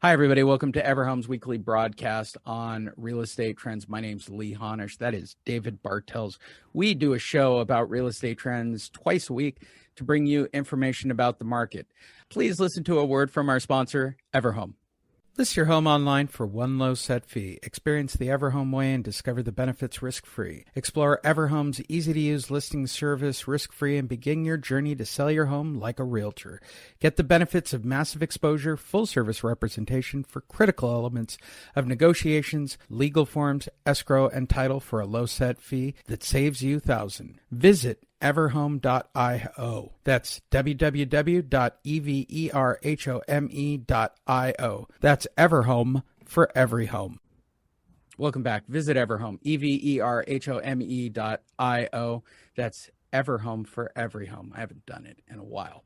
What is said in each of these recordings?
Hi, everybody. Welcome to Everhome's weekly broadcast on real estate trends. My name's Lee Honish. That is David Bartels. We do a show about real estate trends twice a week to bring you information about the market. Please listen to a word from our sponsor, Everhome. List your home online for one low set fee. Experience the Everhome way and discover the benefits risk-free. Explore Everhome's easy-to-use listing service risk-free and begin your journey to sell your home like a realtor. Get the benefits of massive exposure, full-service representation for critical elements of negotiations, legal forms, escrow, and title for a low set fee that saves you thousands. Visit everhome.io. That's www.everhome.io. That's Everhome for every home. Welcome back. Visit Everhome, everhome.io. That's Everhome for every home. I haven't done it in a while.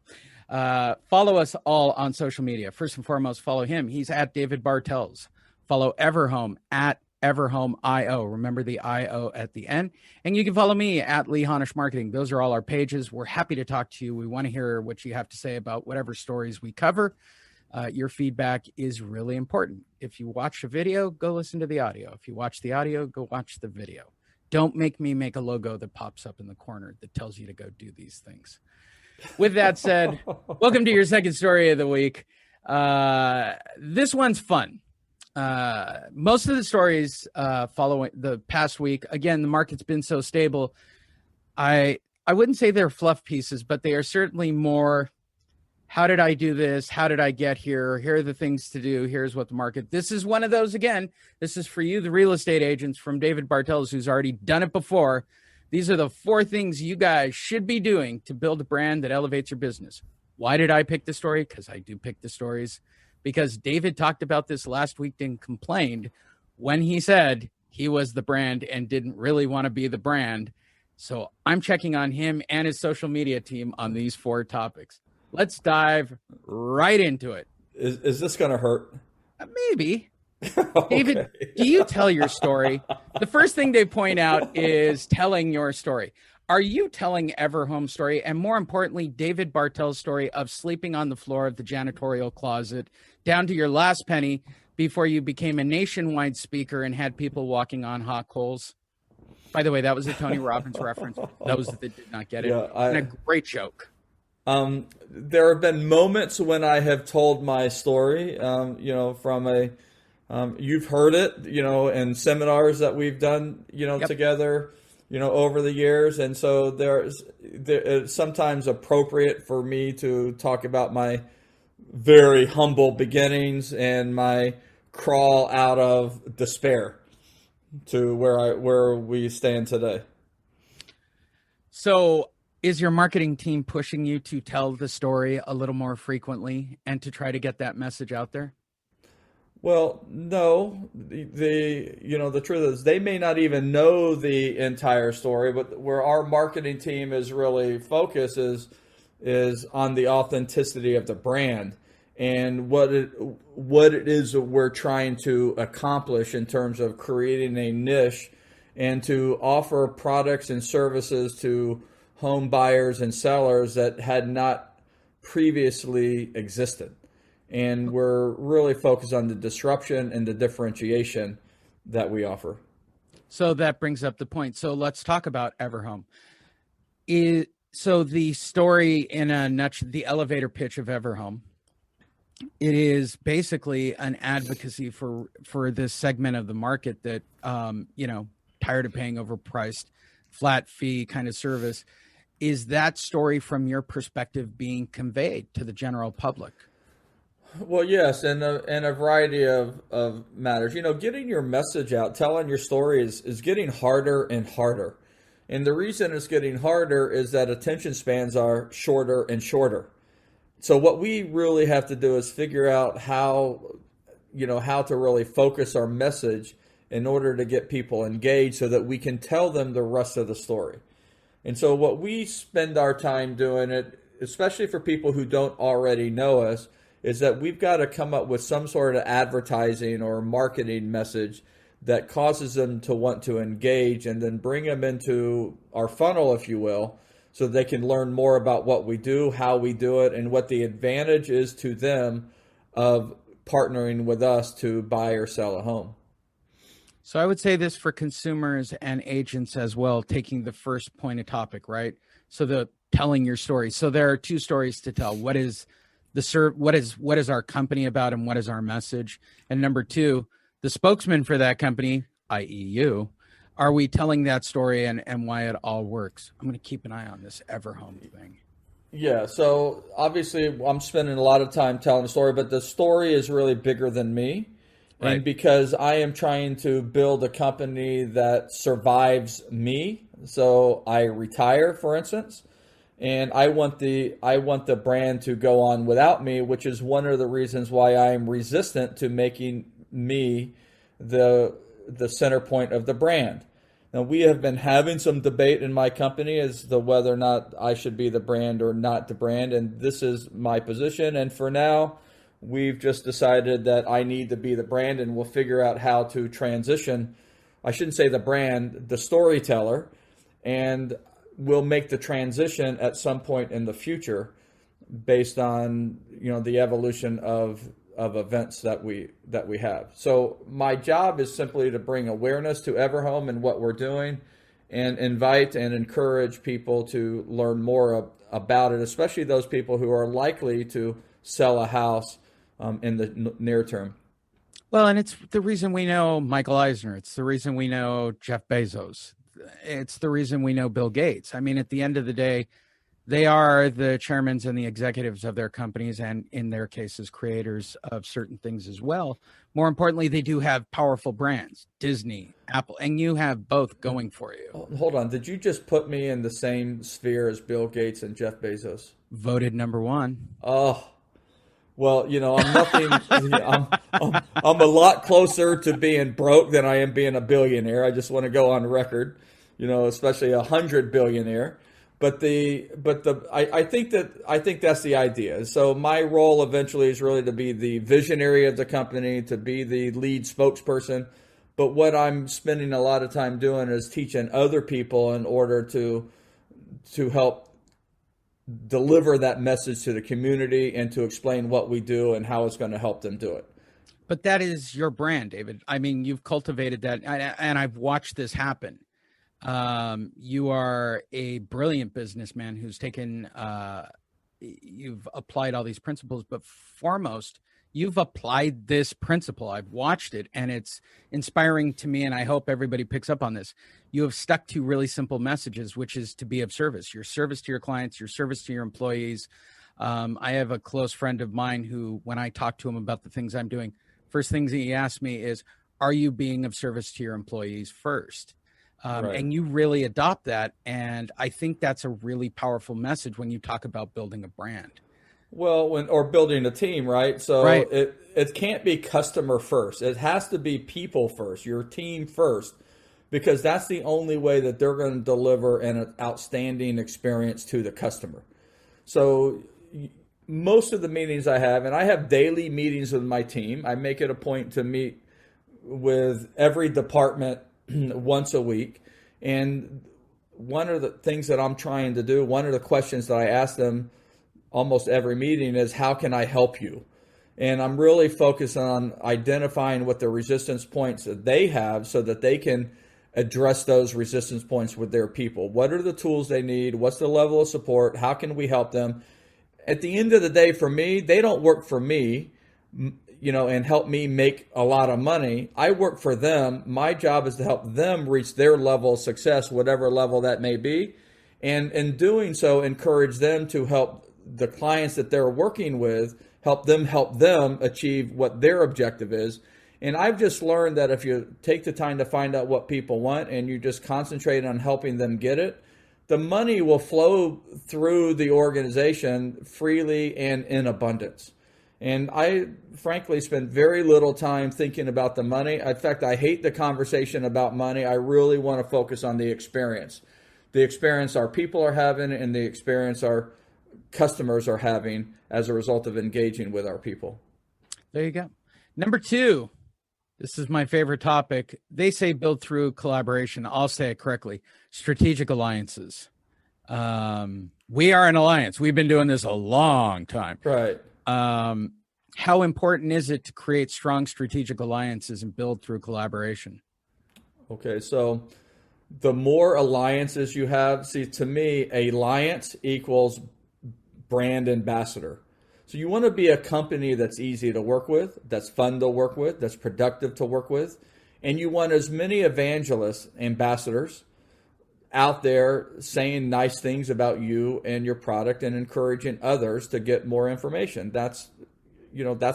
Follow us all on social media. First and foremost, follow him. He's at David Bartels. Follow Everhome at Everhome.io. Remember the IO at the end. And you can follow me at Lee Honish Marketing. Those are all our pages. We're happy to talk to you. We want to hear what you have to say about whatever stories we cover. Your feedback is really important. If you watch a video, go listen to the audio. If you watch the audio, go watch the video. Don't make me make a logo that pops up in the corner that tells you to go do these things. With that said, welcome to your second story of the week. This one's fun. Most of the stories following the past week, again, the market's been so stable. I wouldn't say they're fluff pieces, but they are certainly more, how did I do this? How did I get here? Here are the things to do. Here's what the market. This is one of those, again. This is for you, the real estate agents, from David Bartels, who's already done it before. These are the 4 things you guys should be doing to build a brand that elevates your business. Why did I pick the story? Because I do pick the stories. Because David talked about this last week and complained when he said he was the brand and didn't really want to be the brand. So I'm checking on him and his social media team on these 4 topics. Let's dive right into it. Is this going to hurt? Maybe. Okay. David, do you tell your story? The first thing they point out is telling your story. Are you telling Everhome's story, and more importantly, David Bartels' story of sleeping on the floor of the janitorial closet down to your last penny before you became a nationwide speaker and had people walking on hot coals? By the way, that was a Tony Robbins reference. Those that did not get it. Yeah, and a great joke. There have been moments when I have told my story, from a, you've heard it, in seminars that we've done, Yep. together, over the years. And so it's sometimes appropriate for me to talk about my very humble beginnings and my crawl out of despair to where we stand today. So is your marketing team pushing you to tell the story a little more frequently and to try to get that message out there? Well, no. The truth is they may not even know the entire story, but where our marketing team is really focused is on the authenticity of the brand and what it is that we're trying to accomplish in terms of creating a niche and to offer products and services to home buyers and sellers that had not previously existed. And we're really focused on the disruption and the differentiation that we offer. So that brings up the point. So let's talk about Everhome. So the story in a nutshell, the elevator pitch of Everhome, it is basically an advocacy for this segment of the market that, tired of paying overpriced, flat fee kind of service. Is that story from your perspective being conveyed to the general public? Well, yes, and a variety of matters. Getting your message out, telling your story is getting harder and harder. And the reason it's getting harder is that attention spans are shorter and shorter. So what we really have to do is figure out how to really focus our message in order to get people engaged so that we can tell them the rest of the story. And so what we spend our time doing, it, especially for people who don't already know us, is that we've got to come up with some sort of advertising or marketing message that causes them to want to engage and then bring them into our funnel, if you will, so they can learn more about what we do, how we do it, and what the advantage is to them of partnering with us to buy or sell a home. So I would say this for consumers and agents as well, taking the first point of topic, right? So the telling your story. So there are two stories to tell. What is what is our company about and what is our message? And number two, the spokesman for that company, i.e. you, are we telling that story and why it all works? I'm going to keep an eye on this Everhome thing. Yeah, so obviously I'm spending a lot of time telling the story, but the story is really bigger than me. Right. And because I am trying to build a company that survives me, so I retire, for instance, and I want the brand to go on without me, which is one of the reasons why I am resistant to making me the the center point of the brand. Now, we have been having some debate in my company as to whether or not I should be the brand or not the brand, and this is my position. And for now, we've just decided that I need to be the brand, and we'll figure out how to transition. I shouldn't say the brand, the storyteller, and we'll make the transition at some point in the future based on the evolution of events that we have. So my job is simply to bring awareness to Everhome and what we're doing, and invite and encourage people to learn more about it, especially those people who are likely to sell a house in the near term. Well, and it's the reason we know Michael Eisner. It's the reason we know Jeff Bezos. It's the reason we know Bill Gates. I mean, at the end of the day, they are the chairmen and the executives of their companies, and in their cases, creators of certain things as well. More importantly, they do have powerful brands, Disney, Apple, and you have both going for you. Hold on, did you just put me in the same sphere as Bill Gates and Jeff Bezos? Voted number one. Oh, well, I'm nothing. I'm a lot closer to being broke than I am being a billionaire. I just want to go on record, especially 100 billionaire. I think that's the idea. So my role eventually is really to be the visionary of the company, to be the lead spokesperson. But what I'm spending a lot of time doing is teaching other people in order to help deliver that message to the community and to explain what we do and how it's going to help them do it. But that is your brand, David. I mean, you've cultivated that, and I've watched this happen. You are a brilliant businessman who's you've applied all these principles, but foremost, you've applied this principle. I've watched it, and it's inspiring to me, and I hope everybody picks up on this. You have stuck to really simple messages, which is to be of service, your service to your clients, your service to your employees. I have a close friend of mine who, when I talk to him about the things I'm doing, first things he asks me is, are you being of service to your employees first? Right. And you really adopt that. And I think that's a really powerful message when you talk about building a brand. Well, or building a team, right? So Right. it can't be customer first. It has to be people first, your team first, because that's the only way that they're going to deliver an outstanding experience to the customer. So most of the meetings I have, and I have daily meetings with my team. I make it a point to meet with every department once a week. And one of the things that I'm trying to do, one of the questions that I ask them almost every meeting is, how can I help you? And I'm really focused on identifying what the resistance points that they have so that they can address those resistance points with their people. What are the tools they need? What's the level of support? How can we help them? At the end of the day, for me, they don't work for me, and help me make a lot of money. I work for them. My job is to help them reach their level of success, whatever level that may be. And in doing so, encourage them to help the clients that they're working with, help them achieve what their objective is. And I've just learned that if you take the time to find out what people want and you just concentrate on helping them get it, the money will flow through the organization freely and in abundance. And I frankly spend very little time thinking about the money. In fact, I hate the conversation about money. I really want to focus on the experience our people are having, and the experience our customers are having as a result of engaging with our people. There you go. Number two, this is my favorite topic. They say build through collaboration. I'll say it correctly. Strategic alliances. We are an alliance. We've been doing this a long time. Right. How important is it to create strong strategic alliances and build through collaboration? Okay, so the more alliances you have, see, to me, alliance equals brand ambassador. So you want to be a company that's easy to work with, that's fun to work with, that's productive to work with, and you want as many evangelists, ambassadors out there saying nice things about you and your product and encouraging others to get more information. That's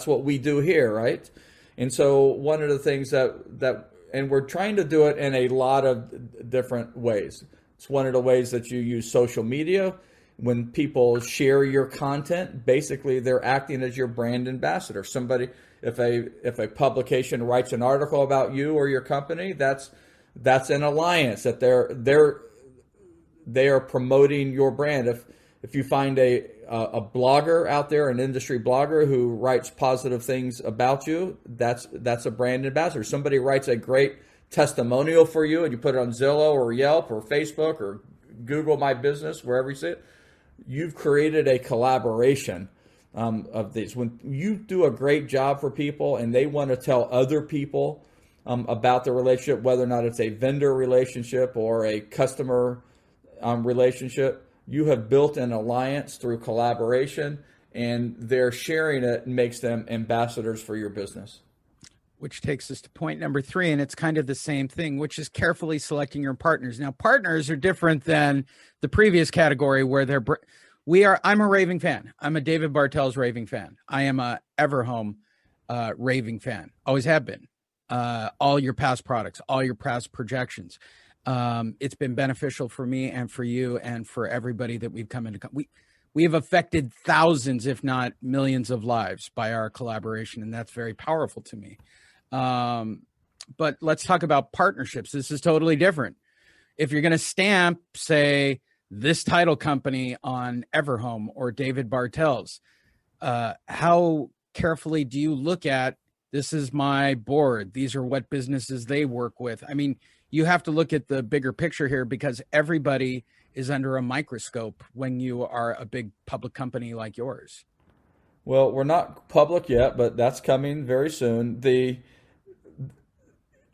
what we do here, right? And so one of the things that and we're trying to do it in a lot of different ways. It's one of the ways that you use social media. When people share your content, basically they're acting as your brand ambassador. Somebody, if a publication writes an article about you or your company, that's an alliance that they are promoting your brand. If you find a blogger out there, an industry blogger who writes positive things about you, that's a brand ambassador. Somebody writes a great testimonial for you and you put it on Zillow or Yelp or Facebook or Google My Business, wherever you see it, you've created a collaboration of these. When you do a great job for people and they want to tell other people about the relationship, whether or not it's a vendor relationship or a customer relationship, you have built an alliance through collaboration, and they're sharing it and makes them ambassadors for your business. Which takes us to point number 3, and it's kind of the same thing, which is carefully selecting your partners. Now, partners are different than the previous category where I'm a raving fan. I'm a David Bartel's raving fan. I am a Everhome raving fan. Always have been. All your past products, all your past projections. It's been beneficial for me and for you and for everybody that we've come into. We have affected thousands, if not millions of lives by our collaboration, and that's very powerful to me. But let's talk about partnerships. This is totally different. If you're going to stamp, say, this title company on Everhome or David Bartel's, how carefully do you look at, this is my board, these are what businesses they work with? I mean, you have to look at the bigger picture here because everybody is under a microscope when you are a big public company like yours. Well, we're not public yet, but that's coming very soon.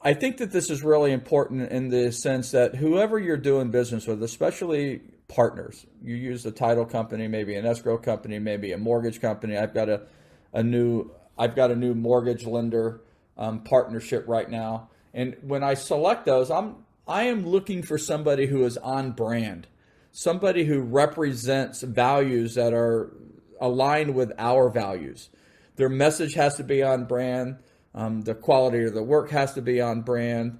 I think that this is really important in the sense that whoever you're doing business with, especially partners, you use a title company, maybe an escrow company, maybe a mortgage company. I've got a new mortgage lender partnership right now, and when I select those, I am looking for somebody who is on brand, somebody who represents values that are aligned with our values. Their message has to be on brand. The quality of the work has to be on brand,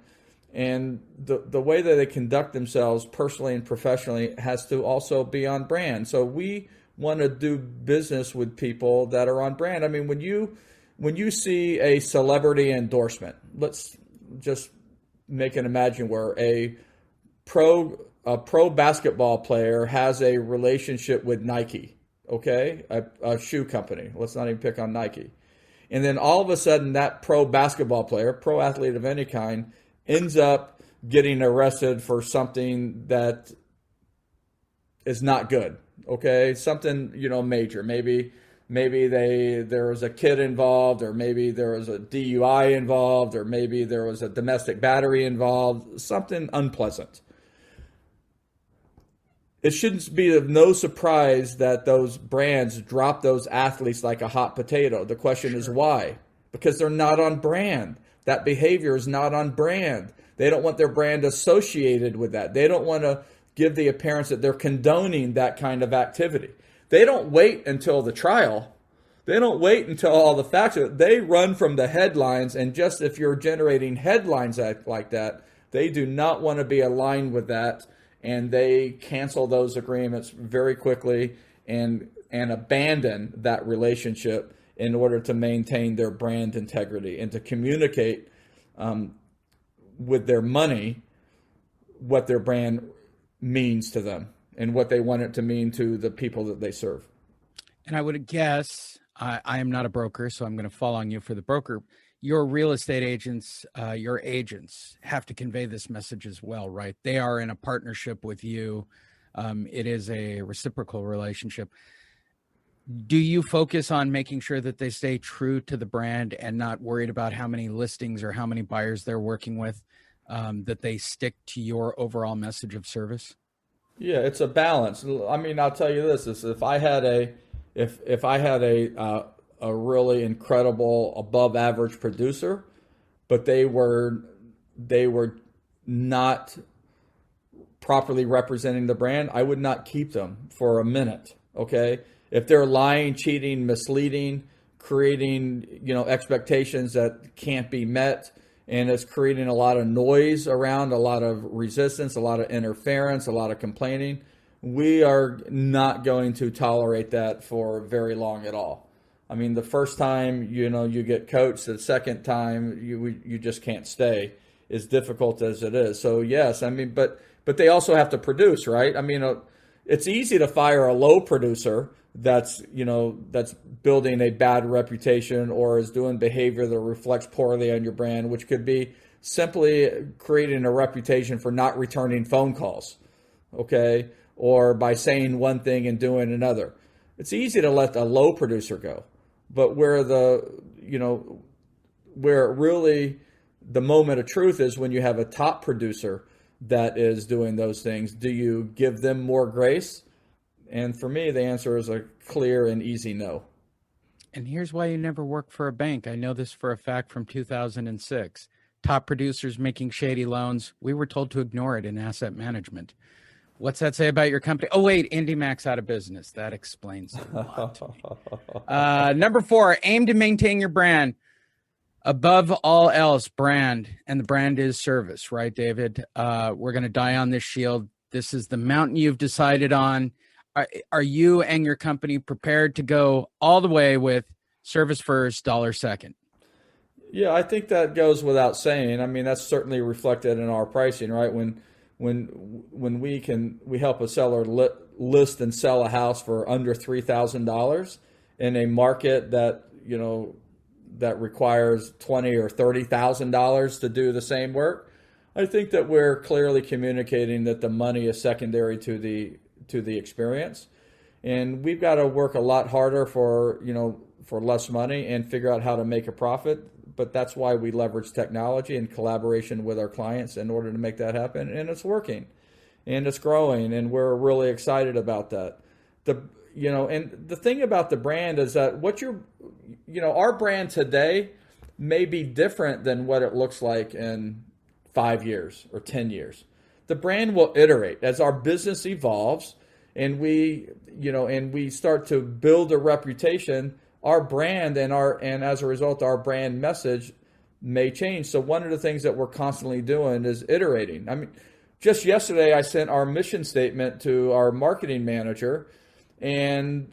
and the way that they conduct themselves personally and professionally has to also be on brand. So we want to do business with people that are on brand. I mean, when you see a celebrity endorsement, let's just make an imagine where a pro basketball player has a relationship with Nike, okay, a shoe company. Let's not even pick on Nike. And then all of a sudden that pro basketball player, pro athlete of any kind, ends up getting arrested for something that is not good. Okay, something major. Maybe there was a kid involved, or maybe there was a DUI involved, or maybe there was a domestic battery involved. Something unpleasant. It shouldn't be of no surprise that those brands drop those athletes like a hot potato. The question is why? Because they're not on brand. That behavior is not on brand. They don't want their brand associated with that. They don't want to give the appearance that they're condoning that kind of activity. They don't wait until the trial. They don't wait until all the facts are. They run from the headlines, and just if you're generating headlines like that, they do not want to be aligned with that, and they cancel those agreements very quickly and abandon that relationship in order to maintain their brand integrity and to communicate with their money what their brand means to them and what they want it to mean to the people that they serve. And I would guess, I am not a broker, so I'm going to fall on you for the broker. Your real estate agents, your agents have to convey this message as well, right? They are in a partnership with you. It is a reciprocal relationship. Do you focus on making sure that they stay true to the brand and not worried about how many listings or how many buyers they're working with, that they stick to your overall message of service? Yeah, it's a balance. I mean, I'll tell you this: is if I had if I had a really incredible above average producer, but they were not properly representing the brand, I would not keep them for a minute. Okay, if they're lying, cheating, misleading, creating expectations that can't be met, and it's creating a lot of noise around, a lot of resistance, a lot of interference, a lot of complaining, we are not going to tolerate that for very long at all. I mean, the first time you get coached, the second time you just can't stay, as difficult as it is. So yes, I mean, but they also have to produce, right? I mean, it's easy to fire a low producer that's building a bad reputation or is doing behavior that reflects poorly on your brand, which could be simply creating a reputation for not returning phone calls, okay, or by saying one thing and doing another. It's easy to let a low producer go, but where really the moment of truth is when you have a top producer that is doing those things. Do you give them more grace? And for me, the answer is a clear and easy no. And here's why you never work for a bank. I know this for a fact from 2006. Top producers making shady loans. We were told to ignore it in asset management. What's that say about your company? Oh, wait, IndyMac's out of business. That explains a lot to me. Number 4, aim to maintain your brand. Above all else, brand, and the brand is service, right, David? We're going to die on this shield. This is the mountain you've decided on. Are you and your company prepared to go all the way with service first, dollar second? Yeah, I think that goes without saying. I mean, that's certainly reflected in our pricing, right? When we help a seller list and sell a house for under $3,000 in a market that that requires $20,000 or $30,000 to do the same work, I think that we're clearly communicating that the money is secondary to the experience, and we've got to work a lot harder for less money and figure out how to make a profit. But that's why we leverage technology and collaboration with our clients in order to make that happen, and it's working, and it's growing, and we're really excited about that. And the thing about the brand is that our brand today may be different than what it looks like in 5 years or 10 years. The brand will iterate as our business evolves and we start to build a reputation. Our brand and as a result, our brand message may change. So one of the things that we're constantly doing is iterating. I mean, just yesterday I sent our mission statement to our marketing manager, and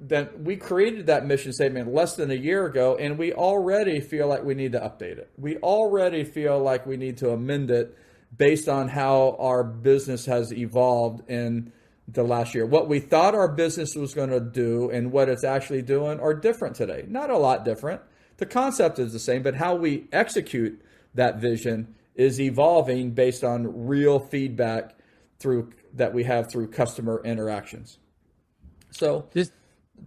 that we created that mission statement less than a year ago, and we already feel like we need to update it. We already feel like we need to amend it based on how our business has evolved in the last year. What we thought our business was going to do and what it's actually doing are different today. Not a lot different. The concept is the same, but how we execute that vision is evolving based on real feedback that we have through customer interactions. So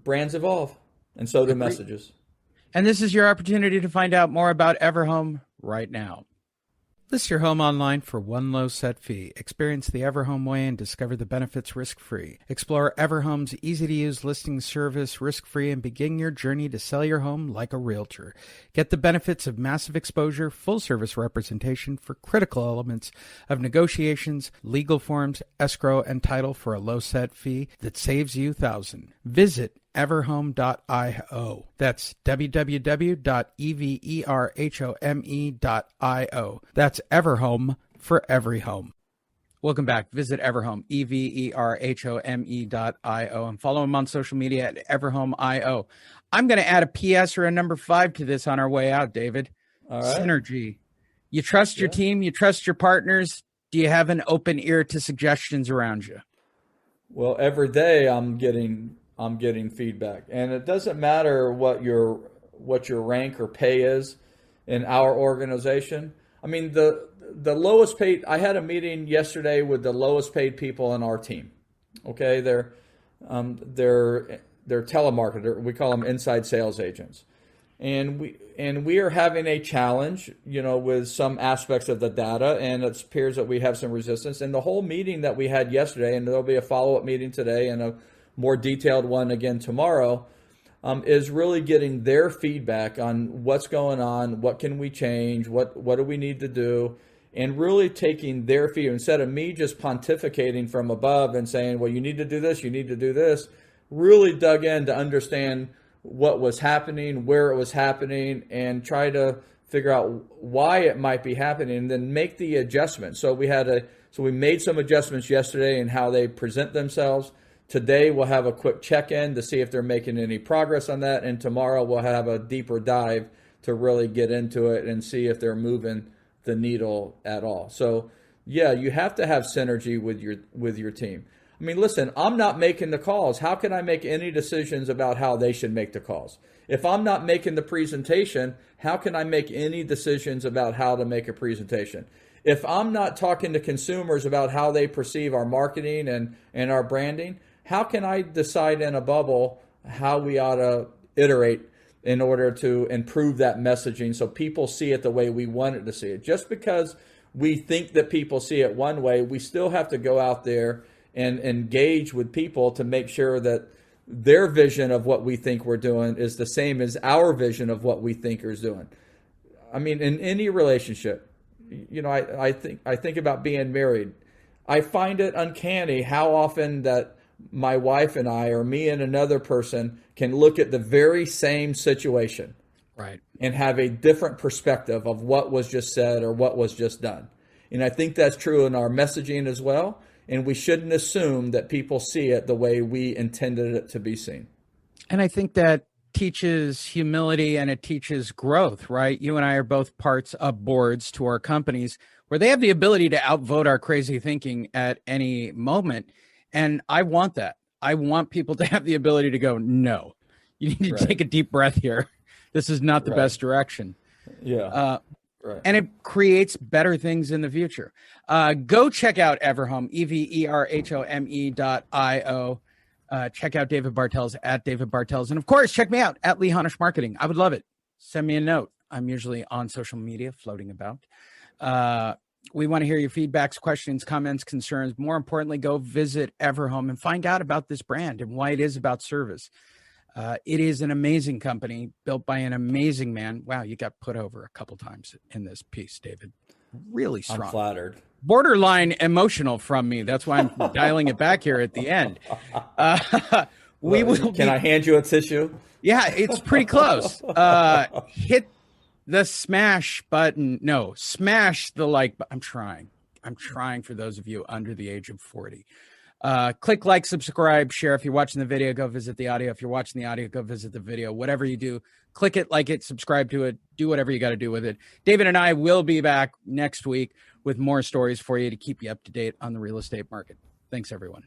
brands evolve, and so do messages. And this is your opportunity to find out more about Everhome right now. List your home online for one low set fee. Experience the Everhome way and discover the benefits risk-free. Explore Everhome's easy-to-use listing service risk-free and begin your journey to sell your home like a realtor. Get the benefits of massive exposure, full-service representation for critical elements of negotiations, legal forms, escrow, and title for a low set fee that saves you thousands. Visit everhome.io. That's www.everhome.io. That's Everhome for every home. Welcome back. Visit Everhome, everhome.io, and follow him on social media at Everhome.io. I'm going to add a PS or a number 5 to this on our way out, David. All right. Synergy. You trust your team. You trust your partners. Do you have an open ear to suggestions around you? Well, every day I'm getting feedback, and it doesn't matter what your rank or pay is in our organization. I mean, the lowest paid. I had a meeting yesterday with the lowest paid people in our team. Okay, they're they're telemarketer. We call them inside sales agents, and we are having a challenge, with some aspects of the data, and it appears that we have some resistance. And the whole meeting that we had yesterday, and there'll be a follow-up meeting today and a more detailed one again tomorrow, is really getting their feedback on what's going on, what can we change, what do we need to do, and really taking their feedback instead of me just pontificating from above and saying, well, you need to do this, you need to do this. Really dug in to understand what was happening, where it was happening, and try to figure out why it might be happening, and then make the adjustments. So we made some adjustments yesterday in how they present themselves. Today we'll have a quick check-in to see if they're making any progress on that, and tomorrow we'll have a deeper dive to really get into it and see if they're moving the needle at all. So yeah, you have to have synergy with your team. I mean, listen, I'm not making the calls. How can I make any decisions about how they should make the calls? If I'm not making the presentation, how can I make any decisions about how to make a presentation? If I'm not talking to consumers about how they perceive our marketing and our branding, how can I decide in a bubble how we ought to iterate in order to improve that messaging so people see it the way we want it to see it? Just because we think that people see it one way, we still have to go out there and engage with people to make sure that their vision of what we think we're doing is the same as our vision of what we think is doing. I mean, in any relationship, I think about being married. I find it uncanny how often that my wife and I, or me and another person, can look at the very same situation, right, and have a different perspective of what was just said or what was just done. And I think that's true in our messaging as well. And we shouldn't assume that people see it the way we intended it to be seen. And I think that teaches humility and it teaches growth, right? You and I are both parts of boards to our companies where they have the ability to outvote our crazy thinking at any moment. And I want that. I want people to have the ability to go, no, you need to take a deep breath here. This is not the best direction. Yeah. Right. And it creates better things in the future. Go check out Everhome, EVERHOME.io. Check out David Bartels at David Bartels. And of course, check me out at Lee Honish Marketing. I would love it. Send me a note. I'm usually on social media floating about. We want to hear your feedbacks, questions, comments, concerns. More importantly, go visit Everhome and find out about this brand and why it is about service. It is an amazing company built by an amazing man. Wow, you got put over a couple times in this piece, David. Really strong. I'm flattered. Borderline emotional from me. That's why I'm dialing it back here at the end. Can I hand you a tissue? Yeah, it's pretty close. Hit the smash button. No, smash the like button. I'm trying for those of you under the age of 40. Click like, subscribe, share. If you're watching the video, go visit the audio. If you're watching the audio, go visit the video. Whatever you do, click it, like it, subscribe to it, do whatever you got to do with it. David and I will be back next week with more stories for you to keep you up to date on the real estate market. Thanks, everyone.